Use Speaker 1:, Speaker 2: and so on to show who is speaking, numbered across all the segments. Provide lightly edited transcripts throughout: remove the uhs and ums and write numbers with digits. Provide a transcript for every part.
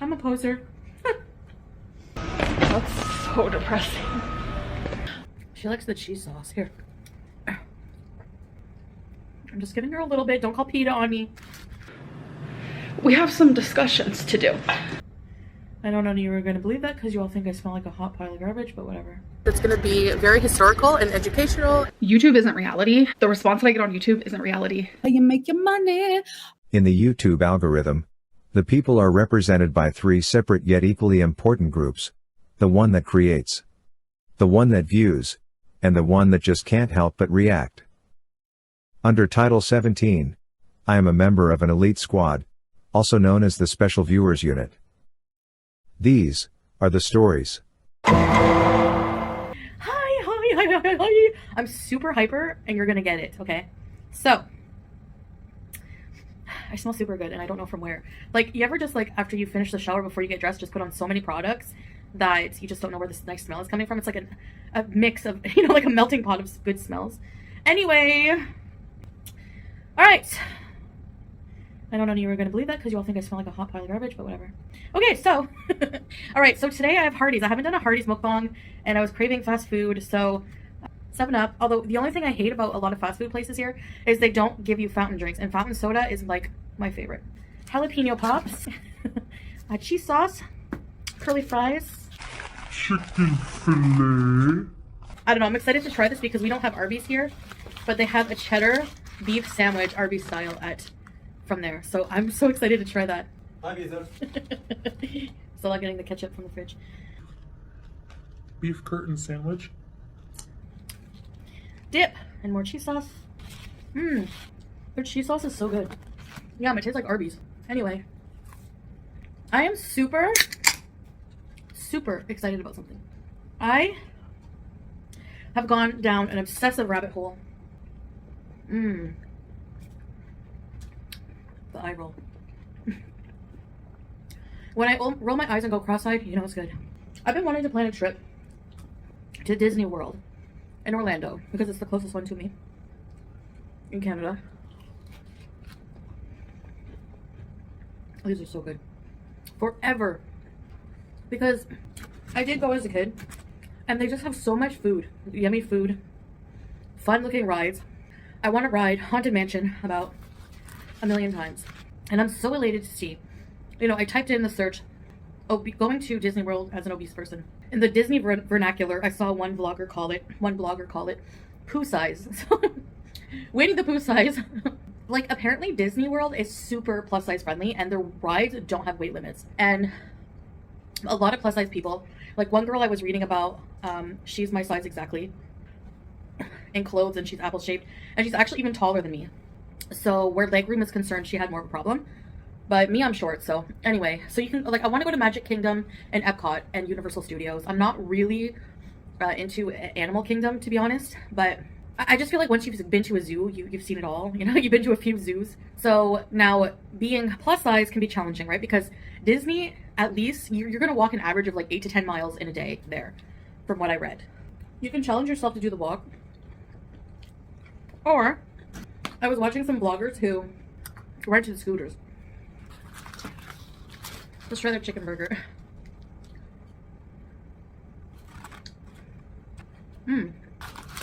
Speaker 1: I'm a poser. That's so depressing. She likes the cheese sauce. Here. I'm just giving her a little bit. Don't call PETA on me. We have some discussions to do. I don't know if you were going to believe that because you all think I smell like a hot pile of garbage, but whatever. It's going to be very historical and educational. YouTube isn't reality. The response that I get on YouTube isn't reality. How you make your money.
Speaker 2: In the YouTube algorithm, the people are represented by three separate yet equally important groups. The one that creates, the one that views, and the one that just can't help but react. Under Title 17, I am a member of an elite squad, also known as the Special Viewers Unit. These are the stories.
Speaker 1: Hi. I'm super hyper and you're gonna get it, okay? So, I smell super good and I don't know from where. Like, you ever just like, after you finish the shower before you get dressed, just put on so many products that you just don't know where this nice smell is coming from? It's like a mix of, you know, like a melting pot of good smells. Anyway, all right. I don't know if you were going to believe that because you all think I smell like a hot pile of garbage, but whatever. Okay, so, all right, so today I have Hardee's. I haven't done a Hardee's mukbang, and I was craving fast food, so 7-Up. Although the only thing I hate about a lot of fast food places here is they don't give you fountain drinks, and fountain soda is like my favorite. Jalapeno pops, cheese sauce, curly fries,
Speaker 3: chicken fillet.
Speaker 1: I don't know, I'm excited to try this because we don't have Arby's here, but they have a cheddar beef sandwich Arby's style from there. So I'm so excited to try that. Still not getting the ketchup from the fridge.
Speaker 3: Beef curtain sandwich.
Speaker 1: Dip and more cheese sauce. Their cheese sauce is so good. Yeah, it tastes like Arby's. Anyway, I am super excited about something. I have gone down an obsessive rabbit hole. The eye roll. When I roll my eyes and go cross-eyed, you know it's good. I've been wanting to plan a trip to Disney World in Orlando because it's the closest one to me in Canada. These are so good. Forever. Because I did go as a kid and they just have so much food. Yummy food. Fun looking rides. I want to ride Haunted Mansion about a million times. And I'm so elated to see. You know, I typed in the search, going to Disney World as an obese person. In the Disney vernacular, I saw one blogger call it poo size. So, Winnie the Pooh size. Like, apparently Disney World is super plus size friendly and their rides don't have weight limits. And a lot of plus size people, like one girl I was reading about, she's my size exactly in clothes and she's apple shaped and she's actually even taller than me. So where legroom is concerned, she had more of a problem. But me, I'm short. So anyway, so you can, like, I want to go to Magic Kingdom and Epcot and Universal Studios. I'm not really into Animal Kingdom, to be honest. But I just feel like once you've been to a zoo, you've seen it all. You know, you've been to a few zoos. So now being plus size can be challenging, right? Because Disney, at least, you're going to walk an average of like 8 to 10 miles in a day there, from what I read. You can challenge yourself to do the walk. Or I was watching some bloggers who rented scooters. Let's try their chicken burger.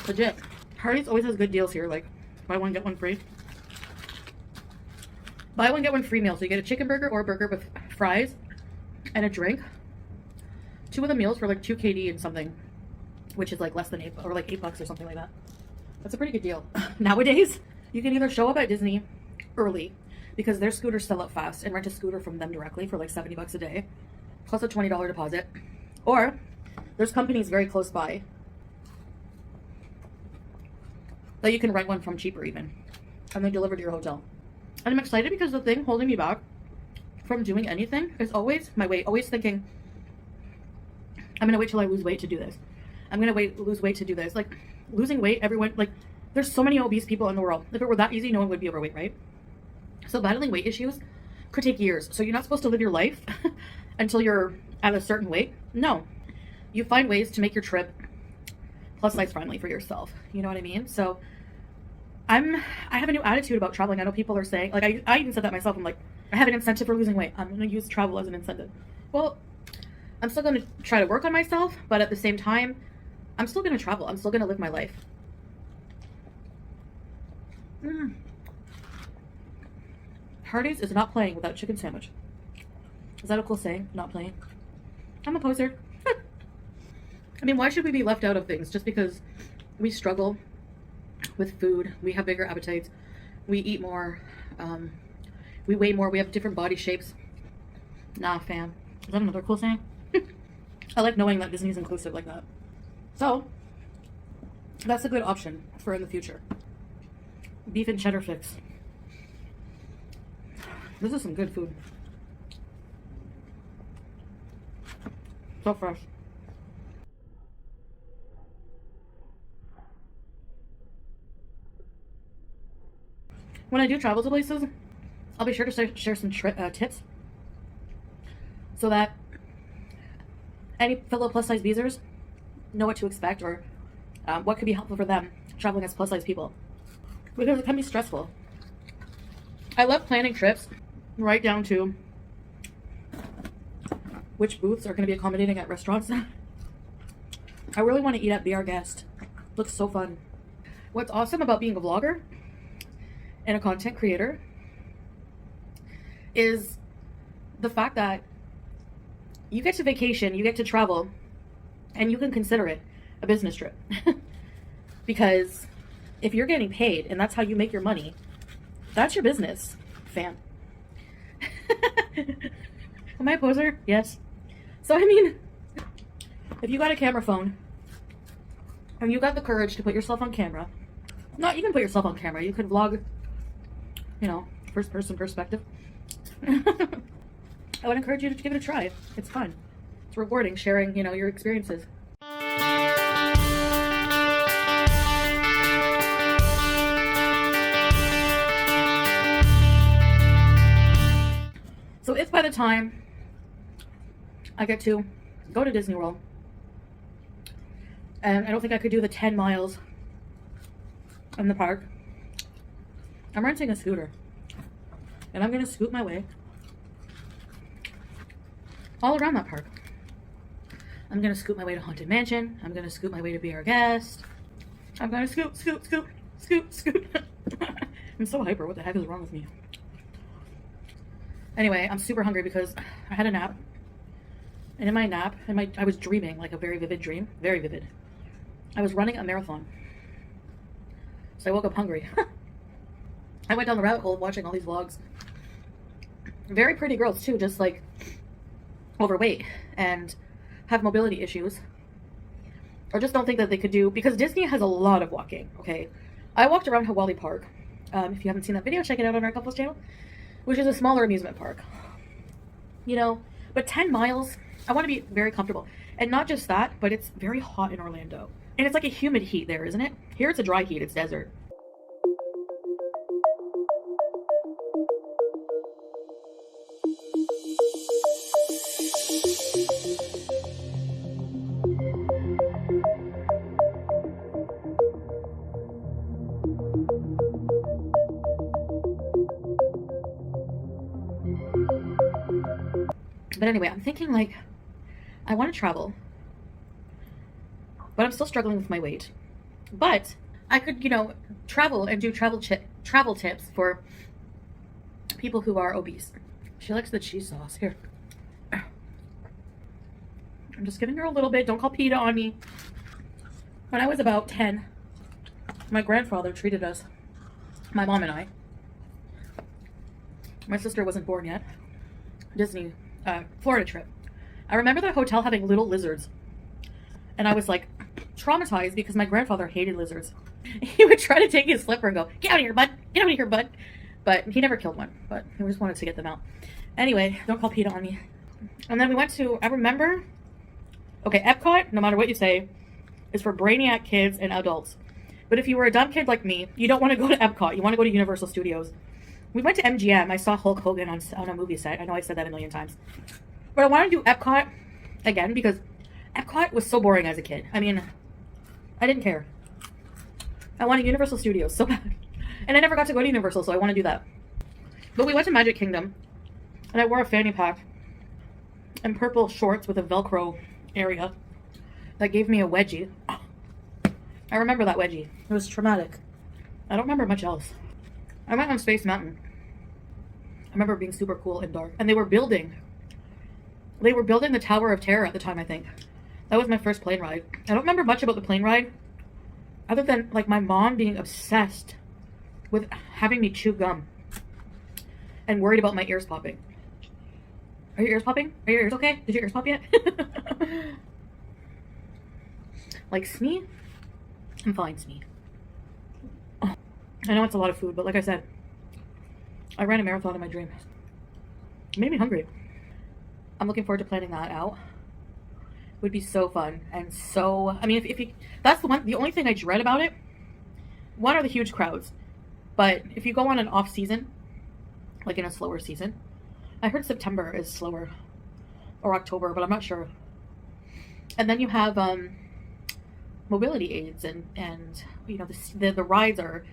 Speaker 1: Legit. Hardee's always has good deals here, like buy one get one free. Buy one get one free meal. So you get a chicken burger or a burger with fries and a drink. 2 of the meals for like 2 KD and something, which is like less than $8 or like $8 or something like that. That's a pretty good deal. Nowadays, you can either show up at Disney early because their scooters sell out fast and rent a scooter from them directly for like $70 a day plus a $20 deposit, or there's companies very close by that you can rent one from cheaper even, and they deliver to your hotel. And I'm excited because the thing holding me back from doing anything is always my weight. Always thinking, I'm gonna wait till I lose weight to do this. I'm gonna lose weight to do this. Like, losing weight, everyone, like, there's so many obese people in the world. If it were that easy, no one would be overweight, right? So battling weight issues could take years. So you're not supposed to live your life until you're at a certain weight. No, you find ways to make your trip plus size friendly for yourself. You know what I mean? So I have a new attitude about traveling. I know people are saying, like, I even said that myself. I'm like, I have an incentive for losing weight. I'm going to use travel as an incentive. Well, I'm still going to try to work on myself, but at the same time, I'm still going to travel. I'm still going to live my life. Hardee's is not playing without chicken sandwich. Is that a cool saying? Not playing? I'm a poser. I mean, why should we be left out of things just because we struggle with food? We have bigger appetites. We eat more. We weigh more. We have different body shapes. Nah, fam. Is that another cool saying? I like knowing that Disney's inclusive like that. So, that's a good option for in the future. Beef and cheddar fix. This is some good food. So fresh. When I do travel to places, I'll be sure to share some tips so that any fellow plus-size beezers know what to expect or what could be helpful for them traveling as plus-size people. Because it can be stressful. I love planning trips right down to which booths are going to be accommodating at restaurants. I really want to eat at Be Our Guest. Looks so fun. What's awesome about being a vlogger and a content creator is the fact that you get to vacation, you get to travel, and you can consider it a business trip. Because if you're getting paid and that's how you make your money, that's your business, fam. Am I a poser? Yes. So, I mean, if you got a camera phone and you got the courage to put yourself on camera, not even put yourself on camera, you could vlog, you know, first person perspective. I would encourage you to give it a try. It's fun. It's rewarding sharing, you know, your experiences. So if by the time I get to go to Disney World, and I don't think I could do the 10 miles in the park, I'm renting a scooter. And I'm going to scoot my way all around that park. I'm going to scoot my way to Haunted Mansion. I'm going to scoot my way to Be Our Guest. I'm going to scoot. I'm so hyper. What the heck is wrong with me? Anyway, I'm super hungry because I had a nap. And in my nap, I was dreaming, like a very vivid dream. Very vivid. I was running a marathon. So I woke up hungry. I went down the rabbit hole watching all these vlogs. Very pretty girls too, just like overweight and have mobility issues. Or just don't think that they could do, because Disney has a lot of walking, okay? I walked around Hawaii Park. If you haven't seen that video, check it out on our couples channel, which is a smaller amusement park. You know, but 10 miles, I want to be very comfortable. And not just that, but it's very hot in Orlando. And it's like a humid heat there, isn't it? Here it's a dry heat, it's desert. But anyway, I'm thinking like, I want to travel, but I'm still struggling with my weight. But I could, you know, travel and do travel tips for people who are obese. She likes the cheese sauce. Here. I'm just giving her a little bit. Don't call PETA on me. When I was about 10, my grandfather treated us, my mom and I. My sister wasn't born yet. Disney, Florida trip. I remember the hotel having little lizards. And I was like traumatized because my grandfather hated lizards. He would try to take his slipper and go, "Get out of here, bud. Get out of here, bud." But he never killed one. But he just wanted to get them out. Anyway, don't call PETA on me. And then we went to, I remember, okay, Epcot, no matter what you say, is for brainiac kids and adults. But if you were a dumb kid like me, you don't want to go to Epcot. You want to go to Universal Studios. We went to MGM. I saw Hulk Hogan on a movie set. I know I said that a million times. But I want to do Epcot again because Epcot was so boring as a kid. I mean, I didn't care. I wanted Universal Studios so bad. And I never got to go to Universal, so I want to do that. But we went to Magic Kingdom, and I wore a fanny pack. and purple shorts with a Velcro area that gave me a wedgie. I remember that wedgie. It was traumatic. I don't remember much else. I went on Space Mountain. I remember being super cool and dark. And they were building the Tower of Terror at the time, I think. That was my first plane ride. I don't remember much about the plane ride, other than like my mom being obsessed with having me chew gum and worried about my ears popping. Are your ears popping? Are your ears okay? Did your ears pop yet? Like Smee? I'm fine, Smee. Oh, I know it's a lot of food, but like I said, I ran a marathon in my dream. It made me hungry. I'm looking forward to planning that out. It would be so fun and so. I mean, if you, that's the only thing I dread about it. One are the huge crowds, but if you go on an off season, like in a slower season, I heard September is slower, or October, but I'm not sure. And then you have mobility aids and you know the rides are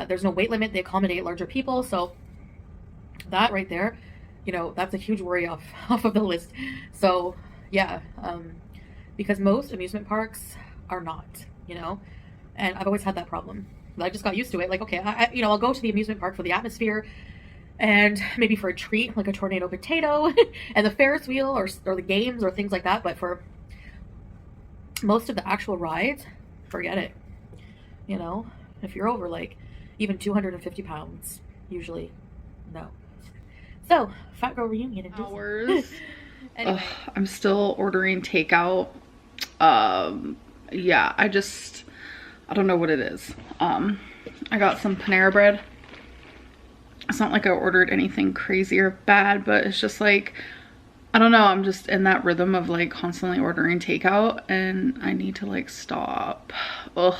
Speaker 1: there's no weight limit. They accommodate larger people, so that right there, you know, that's a huge worry off of the list. So yeah, because most amusement parks are not, you know, and I've always had that problem. But I just got used to it. Like, okay, you know, I'll go to the amusement park for the atmosphere and maybe for a treat like a tornado potato and the Ferris wheel or the games or things like that. But for most of the actual rides, forget it. You know, if you're over like even 250 pounds, usually no. So, Fat Girl Reunion in
Speaker 4: hours.
Speaker 1: Anyway.
Speaker 4: I'm still ordering takeout. Yeah, I don't know what it is. I got some Panera bread. It's not like I ordered anything crazy or bad, but it's just like, I don't know, I'm just in that rhythm of like constantly ordering takeout and I need to like stop. Ugh.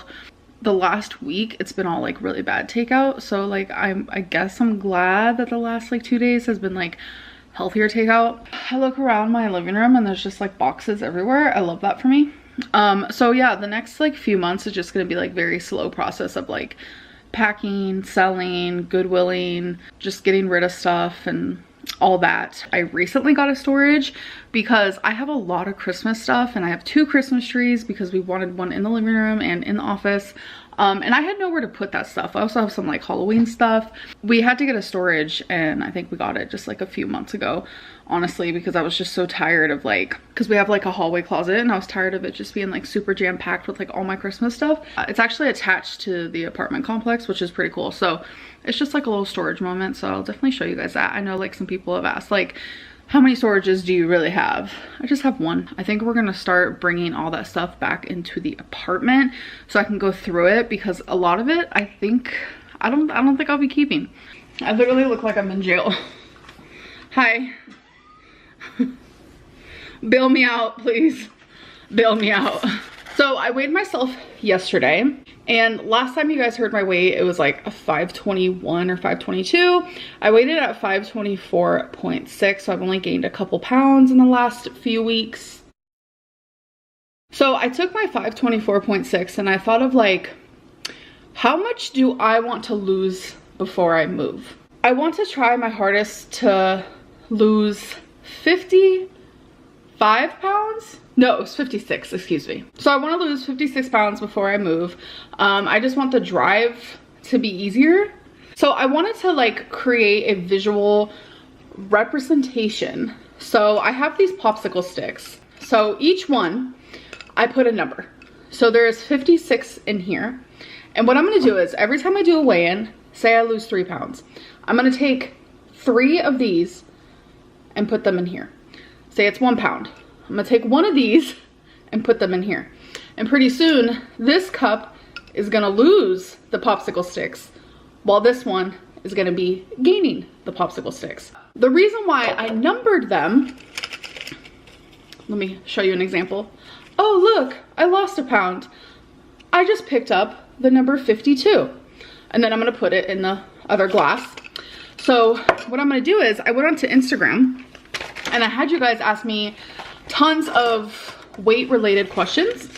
Speaker 4: The last week it's been all like really bad takeout, so like I guess I'm glad that the last like 2 days has been like healthier takeout. I look around my living room and there's just like boxes everywhere. I love that for me. So yeah, the next like few months is just gonna be like very slow process of like packing, selling, goodwilling, just getting rid of stuff and all that. I recently got a storage because I have a lot of Christmas stuff and I have 2 Christmas trees because we wanted one in the living room and in the office. And I had nowhere to put that stuff. I also have some like Halloween stuff. We had to get a storage and I think we got it just like a few months ago, honestly, because I was just so tired of like, because we have like a hallway closet and I was tired of it just being like super jam packed with like all my Christmas stuff. It's actually attached to the apartment complex, which is pretty cool. So it's just like a little storage moment. So I'll definitely show you guys that. I know like some people have asked like, how many storages do you really have? I just have one. I think we're gonna start bringing all that stuff back into the apartment so I can go through it, because a lot of it, I don't think I'll be keeping. I literally look like I'm in jail. Hi. Bail me out, please. Bail me out. So I weighed myself yesterday, and last time you guys heard my weight, it was like a 521 or 522. I weighed it at 524.6, so I've only gained a couple pounds in the last few weeks. So I took my 524.6 and I thought of like, how much do I want to lose before I move? I want to try my hardest to lose 55 pounds. No, it's 56, excuse me. So I want to lose 56 pounds before I move. I just want the drive to be easier. So I wanted to like create a visual representation. So I have these popsicle sticks. So each one, I put a number. So there's 56 in here. And what I'm gonna do is every time I do a weigh-in, say I lose 3 pounds, I'm gonna take 3 of these and put them in here. Say it's 1 pound. I'm gonna take 1 of these and put them in here. And pretty soon, this cup is gonna lose the popsicle sticks, while this one is gonna be gaining the popsicle sticks. The reason why I numbered them, let me show you an example. Oh look, I lost a pound. I just picked up the number 52. And then I'm gonna put it in the other glass. So what I'm gonna do is, I went onto Instagram and I had you guys ask me tons of weight related questions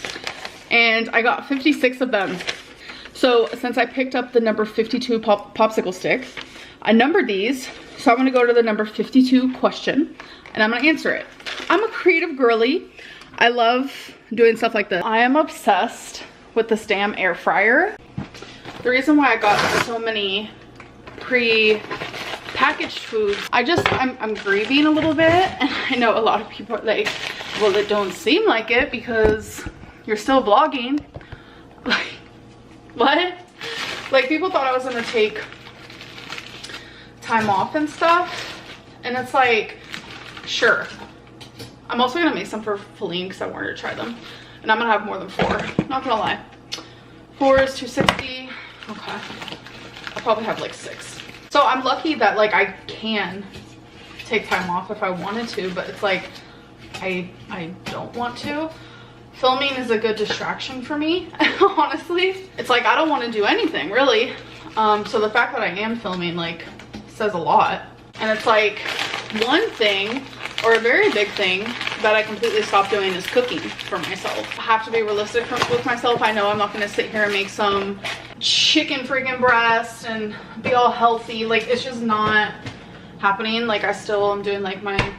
Speaker 4: and I got 56 of them. So since I picked up the number 52 popsicle stick, I numbered these. So I'm gonna go to the number 52 question and I'm gonna answer it. I'm a creative girly. I love doing stuff like this. I am obsessed with this damn air fryer. The reason why I got so many pre-packaged foods, I'm grieving a little bit. And I know a lot of people are like, well, it don't seem like it because you're still vlogging. Like, what? Like, people thought I was gonna take time off and stuff. And it's like, sure. I'm also gonna make some for Feline because I wanted to try them. And I'm gonna have more than 4, not gonna lie. 4 is 260, okay. I'll probably have like 6. So I'm lucky that like I can take time off if I wanted to, but it's like, I don't want to. Filming is a good distraction for me, honestly. It's like, I don't want to do anything really. So the fact that I am filming like says a lot. And it's like, one thing, or a very big thing that I completely stopped doing is cooking for myself. I have to be realistic with myself. I know I'm not gonna sit here and make some chicken freaking breast and be all healthy. Like, it's just not happening. Like, I still am doing like my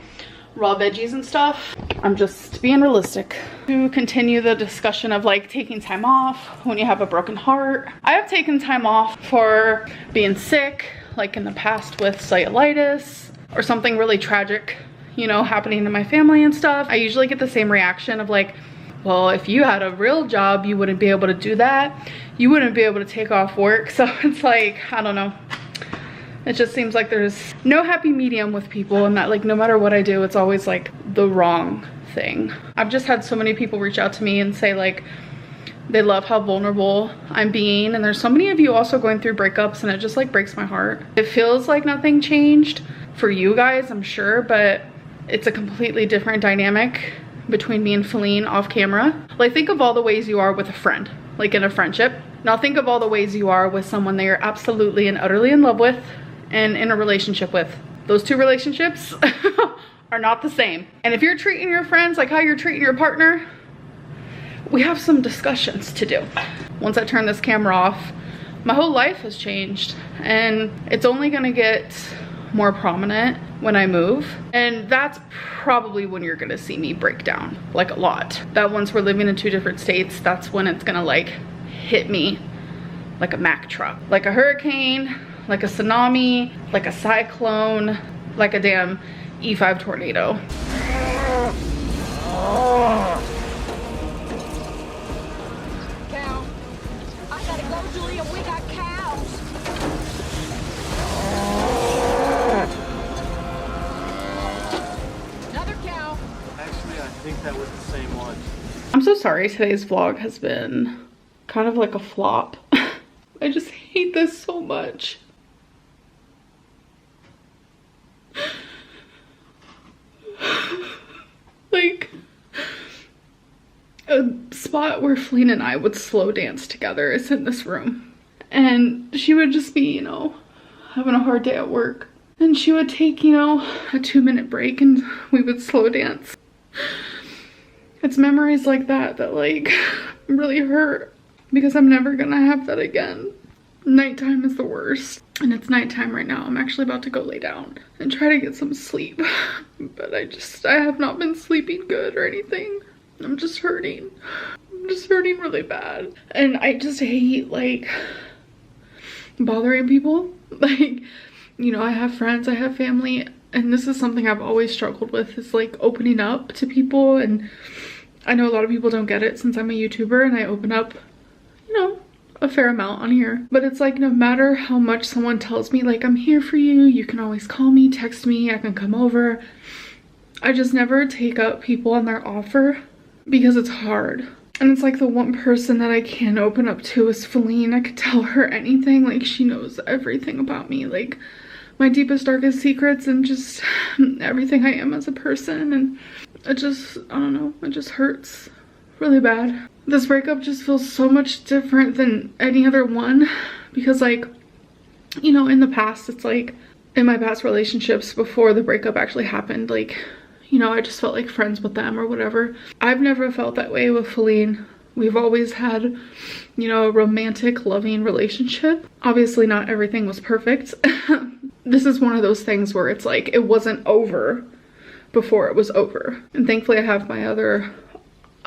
Speaker 4: raw veggies and stuff. I'm just being realistic. To continue the discussion of like taking time off when you have a broken heart. I have taken time off for being sick, like in the past with cellulitis or something really tragic, you know, happening to my family and stuff. I usually get the same reaction of like, well, if you had a real job, you wouldn't be able to do that. You wouldn't be able to take off work. So it's like, I don't know. It just seems like there's no happy medium with people, and that like no matter what I do, it's always like the wrong thing. I've just had so many people reach out to me and say like they love how vulnerable I'm being, and there's so many of you also going through breakups, and it just like breaks my heart. It feels like nothing changed for you guys, I'm sure, but it's a completely different dynamic between me and Feline off camera. Like, think of all the ways you are with a friend, like in a friendship. Now think of all the ways you are with someone that you're absolutely and utterly in love with and in a relationship with. Those two relationships are not the same. And if you're treating your friends like how you're treating your partner, we have some discussions to do. Once I turn this camera off, my whole life has changed, and it's only gonna get more prominent when I move. And that's probably when you're gonna see me break down, like a lot. That once we're living in 2 different states, that's when it's gonna like hit me like a Mack truck, like a hurricane, like a tsunami, like a cyclone, like a damn E5 tornado.
Speaker 5: Cow. I gotta go, Julia. We got cows. Another cow.
Speaker 6: Actually, I think that was the same one.
Speaker 4: I'm so sorry today's vlog has been kind of like a flop. I just hate this so much. Like, a spot where Feline and I would slow dance together is in this room. And she would just be, you know, having a hard day at work. And she would take, you know, a 2-minute break and we would slow dance. It's memories like that that like really hurt, because I'm never gonna have that again. Nighttime is the worst. And it's nighttime right now. I'm actually about to go lay down and try to get some sleep. But I have not been sleeping good or anything. I'm just hurting. I'm just hurting really bad. And I just hate like bothering people. Like, you know, I have friends, I have family, and this is something I've always struggled with, is like opening up to people. And I know a lot of people don't get it since I'm a YouTuber and I open up, you know, a fair amount on here. But it's like, no matter how much someone tells me like, I'm here for you, you can always call me, text me, I can come over, I just never take up people on their offer because it's hard. And it's like the one person that I can open up to is Feline. I could tell her anything. Like, she knows everything about me, like my deepest, darkest secrets, and just everything I am as a person. And it just, I don't know, it just hurts really bad. This breakup just feels so much different than any other one, because like, you know, in the past, it's like in my past relationships before the breakup actually happened, like, you know, I just felt like friends with them or whatever. I've never felt that way with Feline. We've always had, you know, a romantic, loving relationship. Obviously not everything was perfect. This is one of those things where it's like, it wasn't over before it was over. And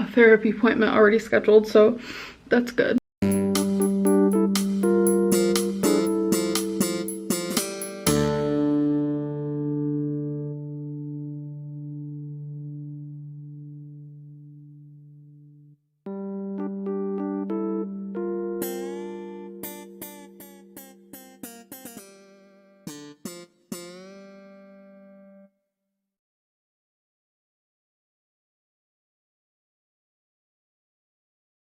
Speaker 4: therapy appointment already scheduled, so that's good.